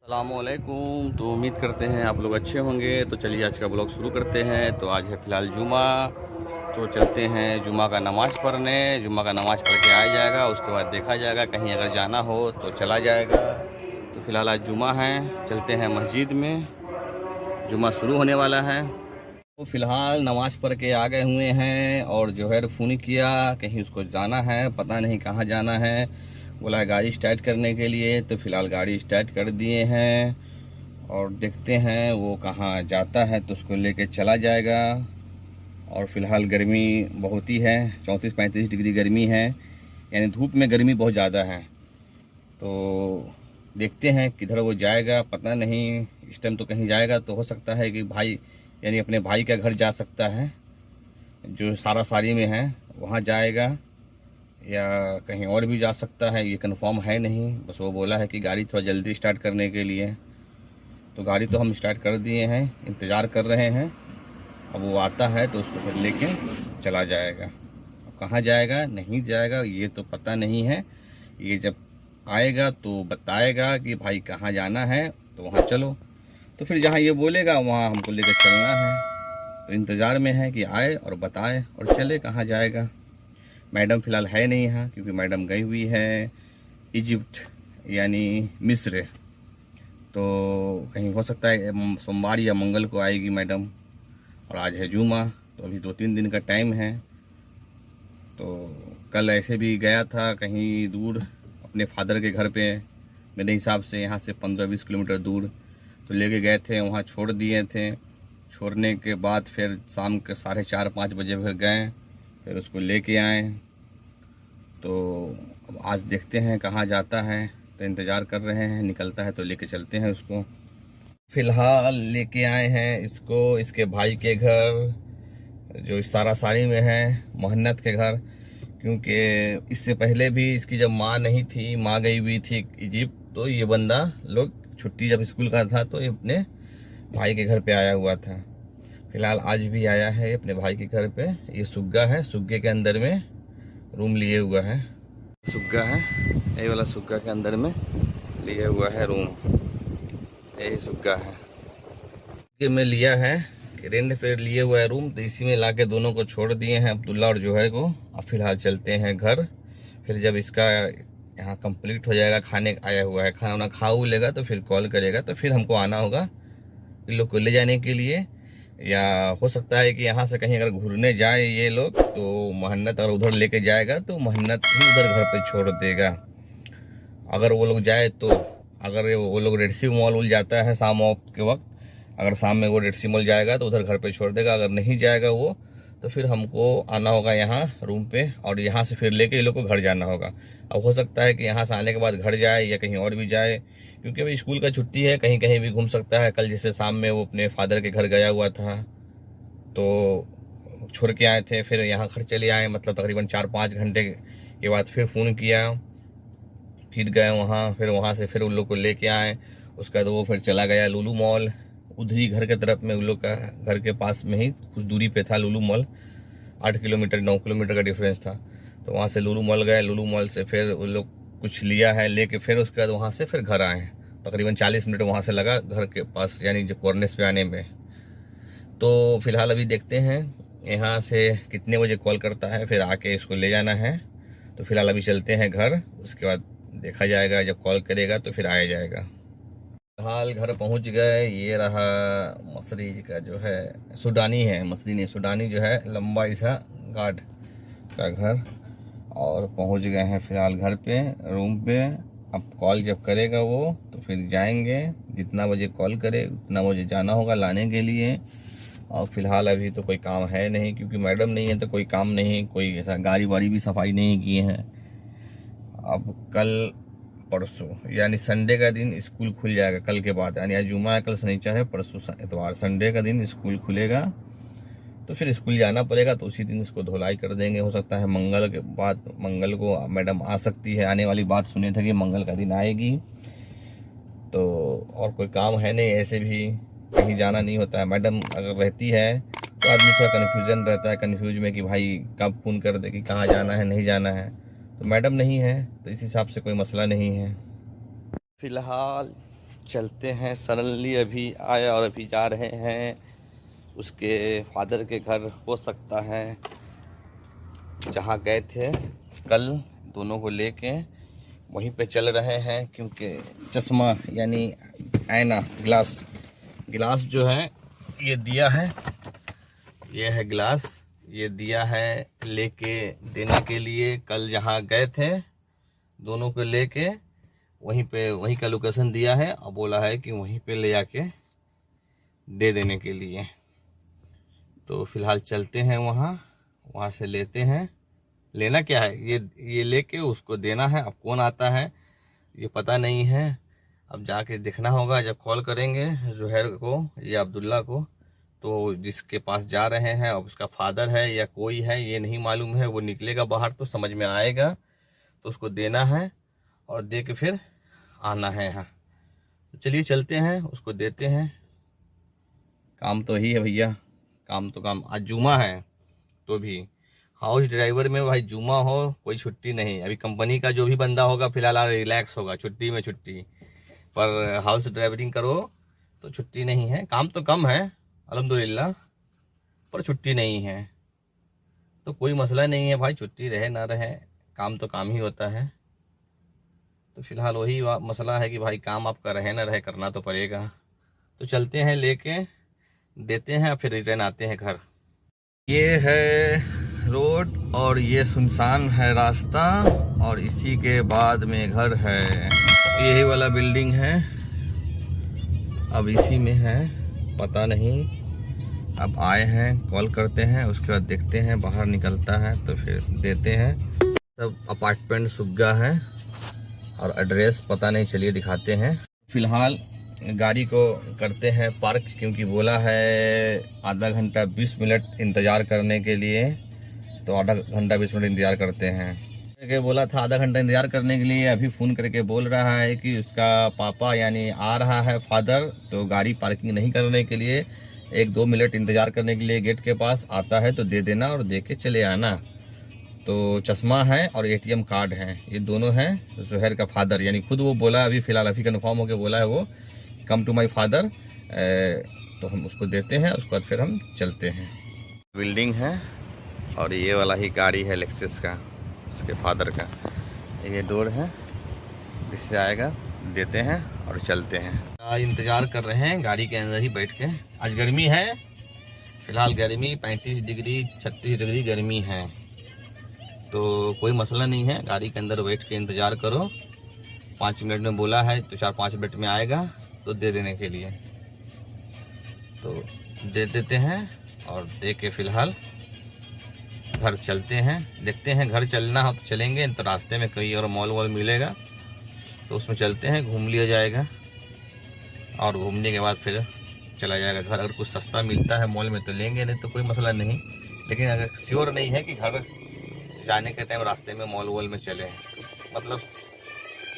अस्सलामुअलैकुम। तो उम्मीद करते हैं आप लोग अच्छे होंगे। तो चलिए आज का ब्लॉग शुरू करते हैं। तो आज है फ़िलहाल जुमा, तो चलते हैं जुमा का नमाज़ पढ़ने। जुमा का नमाज़ पढ़ के आ जाएगा, उसके बाद देखा जाएगा, कहीं अगर जाना हो तो चला जाएगा। तो फ़िलहाल आज जुमा है, चलते हैं मस्जिद में, जुमा शुरू होने वाला है। तो फ़िलहाल नमाज़ पढ़ के आ गए हुए हैं और जो है फ़ोन किया, कहीं उसको जाना है, पता नहीं कहाँ जाना है। बोला है गाड़ी स्टार्ट करने के लिए, तो फ़िलहाल गाड़ी स्टार्ट कर दिए हैं और देखते हैं वो कहाँ जाता है तो उसको लेके चला जाएगा। और फ़िलहाल गर्मी बहुत ही है, 34-35 डिग्री गर्मी है, यानी धूप में गर्मी बहुत ज़्यादा है। तो देखते हैं किधर वो जाएगा, पता नहीं। इस टाइम तो कहीं जाएगा तो हो सकता है कि भाई यानी अपने भाई का घर जा सकता है जो सारा सारी में है, वहाँ जाएगा, या कहीं और भी जा सकता है, ये कंफर्म है नहीं। बस वो बोला है कि गाड़ी थोड़ा जल्दी स्टार्ट करने के लिए। तो गाड़ी तो हम स्टार्ट कर दिए हैं, इंतज़ार कर रहे हैं। अब वो आता है तो उसको फिर लेके चला जाएगा। अब कहाँ जाएगा नहीं जाएगा ये तो पता नहीं है। ये जब आएगा तो बताएगा कि भाई कहाँ जाना है, तो वहाँ चलो। तो फिर जहाँ ये बोलेगा वहाँ हमको लेकर चलना है। तो इंतज़ार में है कि आए और बताए और चले कहाँ जाएगा। मैडम फ़िलहाल है नहीं यहाँ, क्योंकि मैडम गई हुई है इजिप्ट यानी मिस्र। तो कहीं हो सकता है सोमवार या मंगल को आएगी मैडम। और आज है जुमा, तो अभी 2-3 दिन का टाइम है। तो कल ऐसे भी गया था कहीं दूर अपने फादर के घर पे, मेरे हिसाब से यहाँ से 15-20 किलोमीटर दूर। तो लेके गए थे, वहाँ छोड़ दिए थे। छोड़ने के बाद फिर शाम के 4:30-5 बजे फिर गए, फिर उसको लेके आए। तो अब आज देखते हैं कहाँ जाता है, तो इंतज़ार कर रहे हैं, निकलता है तो लेके चलते हैं उसको। फ़िलहाल लेके आए हैं इसको इसके भाई के घर, जो सारा सारी में है, मोहन्नत के घर। क्योंकि इससे पहले भी इसकी जब माँ नहीं थी, माँ गई हुई थी इजिप्ट, तो ये बंदा लोग छुट्टी जब स्कूल का था तो ये अपने भाई के घर पे आया हुआ था। फ़िलहाल आज भी आया है अपने भाई के घर पे। ये सुग्गा है, सुग्गे के अंदर में रूम लिए हुआ है। सुग्गा है, ये वाला सुग्गा के अंदर में लिए हुआ है रूम, यही सुग्गा है कि मैं लिया है कि रेंट पे लिए हुआ है रूम। तो इसी में लाके दोनों को छोड़ दिए हैं, अब्दुल्ला और जोहर को। अब फिलहाल चलते हैं घर। फिर जब इसका यहाँ कंप्लीट हो जाएगा, खाने आया हुआ है, खाना वाना खा लेगा तो फिर कॉल करेगा, तो फिर हमको आना होगा इन लोग को ले जाने के लिए। या हो सकता है कि यहाँ से कहीं अगर घूरने जाए ये लोग, तो मोहन्नत अगर उधर लेके जाएगा तो मोहन्नत ही उधर घर पे छोड़ देगा अगर वो लोग जाए तो। अगर वो लोग रेडसी मॉल उल जाता है शाम के वक्त, अगर शाम में वो रेडसी मॉल जाएगा तो उधर घर पे छोड़ देगा। अगर नहीं जाएगा वो, तो फिर हमको आना होगा यहाँ रूम पे, और यहाँ से फिर लेके ये लोग को घर जाना होगा। अब हो सकता है कि यहाँ से आने के बाद घर जाए या कहीं और भी जाए, क्योंकि अभी स्कूल का छुट्टी है, कहीं कहीं भी घूम सकता है। कल जैसे शाम में वो अपने फादर के घर गया हुआ था, तो छोड़ के आए थे, फिर यहाँ घर चले आए, मतलब तकरीबन 4-5 घंटे के बाद फिर फ़ोन किया, फिर गए वहाँ, फिर वहाँ से फिर उन लोग को लेके आए। उसके बाद वो फिर चला गया लुलु मॉल, उधर ही घर के तरफ में, उन लोग का घर के पास में ही कुछ दूरी पे था लुलु मॉल। 8 किलोमीटर 9 किलोमीटर का डिफरेंस था। तो वहाँ से लुलु मॉल गए, लुलु मॉल से फिर उन लोग कुछ लिया है, लेके फिर उसके बाद वहाँ से फिर घर आए हैं। तकरीबन 40 मिनट वहाँ से लगा घर के पास, यानी जो कॉर्निस पे आने में। तो फिलहाल अभी देखते हैं यहाँ से कितने बजे कॉल करता है, फिर आके इसको ले जाना है। तो फिलहाल अभी चलते हैं घर, उसके बाद देखा जाएगा, जब कॉल करेगा तो फिर आया जाएगा। फिलहाल घर पहुंच गए। ये रहा मसरी का जो है, सूडानी है, मसरी नहीं सूडानी जो है, लंबा सा गार्ड का घर। और पहुंच गए हैं फिलहाल घर पे, रूम पे। अब कॉल जब करेगा वो तो फिर जाएंगे, जितना बजे कॉल करे उतना बजे जाना होगा लाने के लिए। और फिलहाल अभी तो कोई काम है नहीं, क्योंकि मैडम नहीं है तो कोई काम नहीं, कोई ऐसा गाड़ी वाड़ी भी सफाई नहीं किए हैं। अब कल परसों यानी संडे का दिन स्कूल खुल जाएगा, कल के बाद, यानी आज जुमा है, कल शनिचर है, परसों इतवार, संडे का दिन स्कूल खुलेगा। तो फिर स्कूल जाना पड़ेगा, तो उसी दिन इसको धुलाई कर देंगे। हो सकता है मंगल के बाद, मंगल को मैडम आ सकती है, आने वाली बात सुने थे कि मंगल का दिन आएगी। तो और कोई काम है नहीं, ऐसे भी कहीं जाना नहीं होता है। मैडम अगर रहती है तो आदमी थोड़ा कन्फ्यूजन रहता है, कन्फ्यूज में कि भाई कब फ़ोन कर दे कि कहाँ जाना है नहीं जाना है। तो मैडम नहीं है तो इस हिसाब से कोई मसला नहीं है। फिलहाल चलते हैं। सडनली अभी आए और अभी जा रहे हैं उसके फादर के घर, हो सकता है जहाँ गए थे कल, दोनों को लेके वहीं पे चल रहे हैं, क्योंकि चश्मा यानी आईना, गिलास जो है ये दिया है, ये है गिलास, ये दिया है लेके देने के लिए। कल जहाँ गए थे दोनों को लेके वहीं का लोकेशन दिया है और बोला है कि वहीं पे ले जाके दे देने के लिए। तो फिलहाल चलते हैं वहाँ से लेते हैं। लेना क्या है, ये लेके उसको देना है। अब कौन आता है ये पता नहीं है, अब जाके देखना होगा। जब कॉल करेंगे जुहैर को या अब्दुल्ला को, तो जिसके पास जा रहे हैं, अब उसका फादर है या कोई है ये नहीं मालूम है, वो निकलेगा बाहर तो समझ में आएगा। तो उसको देना है और दे के फिर आना है यहाँ। तो चलिए चलते हैं, उसको देते हैं। काम तो ही है भैया, काम तो काम। आज जुमा है तो भी हाउस ड्राइवर में भाई जुमा हो कोई छुट्टी नहीं। अभी कंपनी का जो भी बंदा होगा फिलहाल रिलैक्स होगा, छुट्टी में छुट्टी, पर हाउस ड्राइवरिंग करो तो छुट्टी नहीं है। काम तो कम है अल्हम्दुलिल्लाह, पर छुट्टी नहीं है। तो कोई मसला नहीं है भाई, छुट्टी रहे ना रहे, काम तो काम ही होता है। तो फिलहाल वही मसला है कि भाई काम आपका रहे ना रहे, करना तो पड़ेगा। तो चलते हैं, लेके देते हैं, फिर रिटर्न आते हैं घर। ये है रोड और ये सुनसान है रास्ता, और इसी के बाद में घर है। यही वाला बिल्डिंग है, अब इसी में है, पता नहीं। अब आए हैं, कॉल करते हैं, उसके बाद देखते हैं, बाहर निकलता है तो फिर देते हैं। सब अपार्टमेंट सुग्गा है और एड्रेस पता नहीं, चलिए दिखाते हैं। फिलहाल गाड़ी को करते हैं पार्क, क्योंकि बोला है आधा घंटा 20 मिनट इंतज़ार करने के लिए। तो आधा घंटा 20 मिनट इंतज़ार करते हैं। बोला था आधा घंटा इंतज़ार करने के लिए, अभी फ़ोन करके बोल रहा है कि उसका पापा यानी आ रहा है फादर, तो गाड़ी पार्किंग नहीं करने के लिए 1-2 मिनट इंतज़ार करने के लिए गेट के पास आता है तो दे देना और दे के चले आना। तो चश्मा है और ATM कार्ड है, ये दोनों हैं जुहैर का फादर। यानी खुद वो बोला, अभी फ़िलहाल अभी कन्फर्म होकर बोला है वो, कम टू माई फादर। तो हम उसको देते हैं, उसके बाद फिर हम चलते हैं। बिल्डिंग है और ये वाला ही गाड़ी है लेक्सस का, उसके फादर का। ये डोर है, इससे आएगा, देते हैं और चलते हैं। आज इंतज़ार कर रहे हैं गाड़ी के अंदर ही बैठ के। आज गर्मी है, फिलहाल गर्मी 35 डिग्री 36 डिग्री गर्मी है, तो कोई मसला नहीं है। गाड़ी के अंदर बैठ के इंतज़ार करो। 5 मिनट में बोला है तो 4-5 मिनट में आएगा तो दे देने के लिए। तो दे देते हैं और दे के फिलहाल घर चलते हैं। देखते हैं, घर चलना हो तो चलेंगे, तो रास्ते में कहीं और मॉल वॉल मिलेगा तो उसमें चलते हैं, घूम लिया जाएगा और घूमने के बाद फिर चला जाएगा घर। अगर कुछ सस्ता मिलता है मॉल में तो लेंगे, नहीं तो कोई मसला नहीं। लेकिन अगर श्योर नहीं है कि घर जाने के टाइम रास्ते में मॉल वॉल में चले, मतलब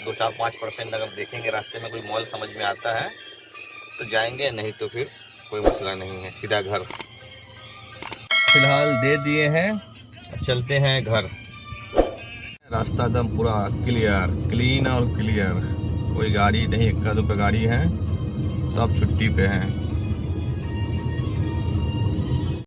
2-4-5% अगर देखेंगे रास्ते में कोई मॉल समझ में आता है तो जाएंगे, नहीं तो फिर कोई मसला नहीं है, सीधा घर। फिलहाल दे दिए हैं, अब चलते हैं घर। रास्ता एकदम पूरा क्लीन और क्लियर, कोई गाड़ी नहीं, 1-2 गाड़ी है, सब छुट्टी पे हैं।